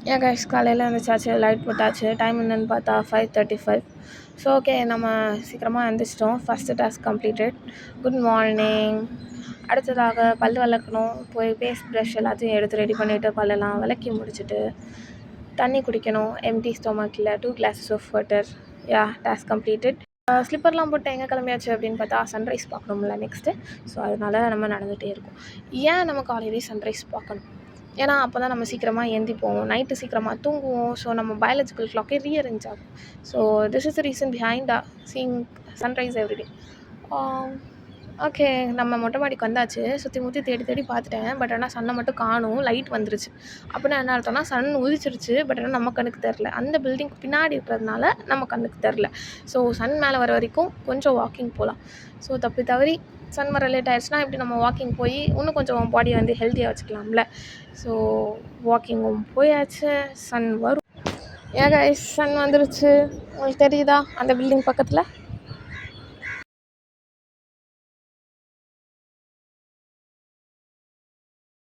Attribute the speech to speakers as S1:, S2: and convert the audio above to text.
S1: ஏன் கைஸ் காலையில் எழுந்திரிச்சாச்சு, லைட் போட்டாச்சு. டைம் என்னென்னு பார்த்தா 5:35. ஸோ ஓகே, நம்ம சீக்கிரமாக எழுந்திரிச்சிட்டோம். First task completed. Good morning. அடுத்ததாக பல் விளக்கணும். போய் பேஸ்ட் ப்ரஷ் எல்லாத்தையும் எடுத்து ரெடி பண்ணிவிட்டு பல்லெல்லாம் விளக்கி முடிச்சுட்டு தண்ணி குடிக்கணும். எம்டி ஸ்டொமக்கில் 2 glasses of water. Task completed. ஸ்லிப்பர்லாம் போட்டு எங்கே கிளம்பியாச்சு அப்படின்னு பார்த்தா சன்ரைஸ் பார்க்கணும்ல நெக்ஸ்ட்டு. ஸோ அதனால் நம்ம நடந்துகிட்டே இருக்கோம். ஏன் நம்ம காலையிலேயே சன்ரைஸ் பார்க்கணும்? ஏன்னா அப்போ தான் நம்ம சீக்கிரமாக எந்திப்போம், நைட்டு சீக்கிரமாக தூங்குவோம். ஸோ நம்ம பயாலஜிக்கல் கிளாக்கே ரீஅரேஞ்ச் ஆகும். So this is the reason behind seeing sunrise everyday. Okay, நம்ம மொட்டை மாடிக்கு வந்தாச்சு. சுற்றி முற்றி தேடி தேடி பார்த்துட்டேன். பட் ஆனால் சன்னை மட்டும் காணும். லைட் வந்துருச்சு. அப்படின்னா என்ன அர்த்தம்னா சன் உதிச்சிருச்சு. பட் ஆனால் நம்ம கண்ணுக்கு தெரில. அந்த பில்டிங் பின்னாடி இருக்கிறதுனால நம்ம கண்ணுக்கு தெரில. ஸோ சன் மேலே வர வரைக்கும் கொஞ்சம் வாக்கிங் போகலாம். ஸோ தவறி சன் வர லேட் ஆகிடுச்சுன்னா இப்படி நம்ம வாக்கிங் போய் இன்னும் கொஞ்சம் பாடியை வந்து ஹெல்த்தியாக வச்சுக்கலாம்ல. ஸோ வாக்கிங்கும் போயாச்சு. சன் வரும். கைஸ், சன் வந்துருச்சு. உங்களுக்கு தெரியுதா அந்த பில்டிங் பக்கத்தில்?